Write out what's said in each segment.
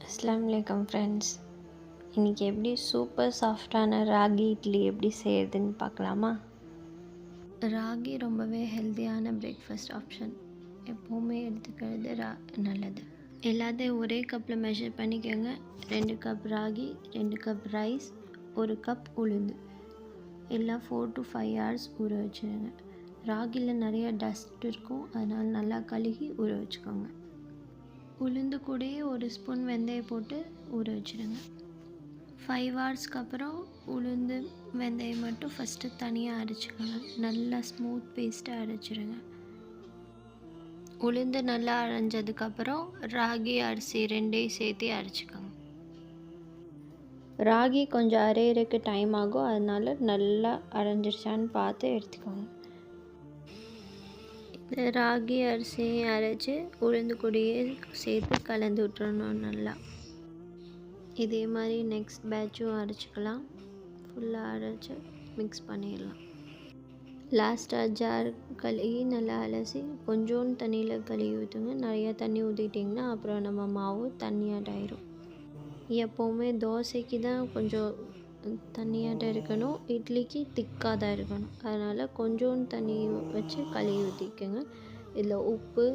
அஸ்ஸலாமு அலைக்கும் ஃப்ரெண்ட்ஸ். இன்றைக்கி எப்படி சூப்பர் சாஃப்டான ராகி இட்லி எப்படி செய்கிறதுன்னு பார்க்கலாமா? ராகி ரொம்பவே ஹெல்த்தியான பிரேக்ஃபாஸ்ட் ஆப்ஷன். எப்போவுமே எடுத்துக்கிறது நல்லது. எல்லாத்தையும் ஒரே கப்பில் மெஷர் பண்ணிக்கோங்க. 2 cup ragi, 2 cup rice, 1 cup உளுந்து. எல்லாம் 4 to 5 hours ஊற வச்சுருங்க. ராகியில் நிறைய டஸ்ட் இருக்கும், அதனால் நல்லா கழுகி ஊற வச்சுக்கோங்க. உளுந்து கூடயே 1 ஸ்பூன் வெந்தயம் போட்டு ஊற வச்சுடுங்க. 5 ஹவர்ஸ்க்கு அப்புறம் உளுந்து வெந்தயம் மட்டும் ஃபஸ்ட்டு தனியாக அரைச்சிக்கோங்க. நல்லா ஸ்மூத் பேஸ்ட்டாக அரைச்சிடுங்க. உளுந்து நல்லா அரைஞ்சதுக்கப்புறம் ராகி அரிசி ரெண்டையும் சேர்த்து அரைச்சிக்கோங்க. ராகி கொஞ்சம் அரைகிறதுக்கு டைம் ஆகும், அதனால் நல்லா அரைஞ்சிருச்சான்னு பார்த்து எடுத்துக்கோங்க. ராகி அரிசியும் அரைச்சி உளுந்து கூடயே சேர்த்து கலந்து விட்டுறணும் நல்லா. இதே மாதிரி நெக்ஸ்ட் பேட்சும் அரைச்சிக்கலாம். ஃபுல்லாக அரைச்சி மிக்ஸ் பண்ணிடலாம். லாஸ்ட்டாக ஜார் கழுவி நல்லா அலசி கொஞ்சோண்டு தண்ணியில் கழுவி ஊற்றுங்க. நிறையா தண்ணி ஊற்றிட்டிங்கன்னா அப்புறம் நம்ம மாவு தண்ணியாட்டாயிரும். எப்போவுமே தோசைக்கு தான் கொஞ்சம் தண்ணியாட்டம் இருக்கணும், இட்லிக்கு திக்காக தான் இருக்கணும். அதனால் கொஞ்சோண்டு தண்ணி வச்சு கழுவி ஊற்றிக்கோங்க. இதில் உப்பு,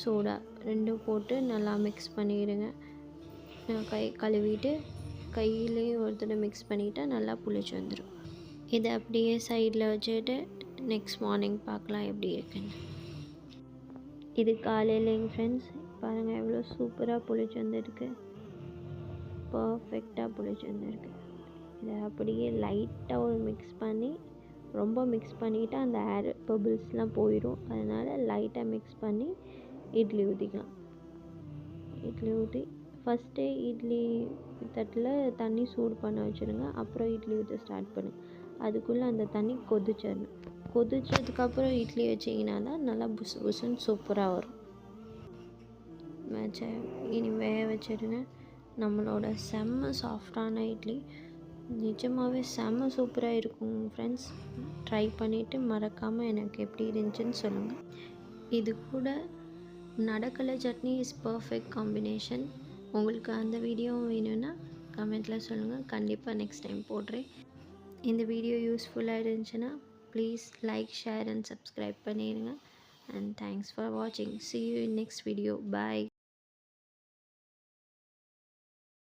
சோடா ரெண்டும் போட்டு நல்லா மிக்ஸ் பண்ணிடுங்க. கழுவிட்டு கையிலையும் ஒரு தடவை மிக்ஸ் பண்ணிவிட்டால் நல்லா புளிச்சு வந்துடும். இதை அப்படியே சைடில் வச்சுட்டு நெக்ஸ்ட் மார்னிங் பார்க்கலாம் எப்படி இருக்குன்னு. இது காலையிலேங்க ஃப்ரெண்ட்ஸ். பாருங்கள் எவ்வளோ சூப்பராக புளிச்சு வந்துருக்கு. பர்ஃபெக்டாக புளிச்சு வந்துருக்கு. இதை அப்படியே லைட்டாக ஒரு மிக்ஸ் பண்ணி, ரொம்ப மிக்ஸ் பண்ணிவிட்டு அந்த ஏர் பபிள்ஸ்லாம் போயிடும். அதனால் லைட்டாக மிக்ஸ் பண்ணி இட்லி ஊற்றிக்கலாம். இட்லி ஊற்றி ஃபஸ்ட்டே இட்லி தட்டில் தண்ணி சூடு பண்ண வச்சுருங்க. அப்புறம் இட்லி ஊற்ற ஸ்டார்ட் பண்ணுங்க. அதுக்குள்ளே அந்த தண்ணி கொதிச்சிடணும். கொதிச்சதுக்கப்புறம் இட்லி வச்சிங்கன்னா தான் நல்லா புசு புசுன்னு சூப்பராக வரும். இனி வேக வச்சுருங்க. நம்மளோட செம்ம சாஃப்டான இட்லி நிஜமாகவே செம்ம சூப்பராக இருக்கும் ஃப்ரெண்ட்ஸ். ட்ரை பண்ணிவிட்டு மறக்காமல் எனக்கு எப்படி இருந்துச்சுன்னு சொல்லுங்கள். இது கூட நடக்கலை சட்னி இஸ் பர்ஃபெக்ட் காம்பினேஷன். உங்களுக்கு அந்த வீடியோவும் வேணும்னா கமெண்ட்டில் சொல்லுங்கள். கண்டிப்பாக நெக்ஸ்ட் டைம் போடுறேன். இந்த வீடியோ யூஸ்ஃபுல்லாக இருந்துச்சுன்னா please like, share and subscribe பண்ணிடுங்க. அண்ட் தேங்க்ஸ் ஃபார் வாட்சிங். See you in next video. Bye.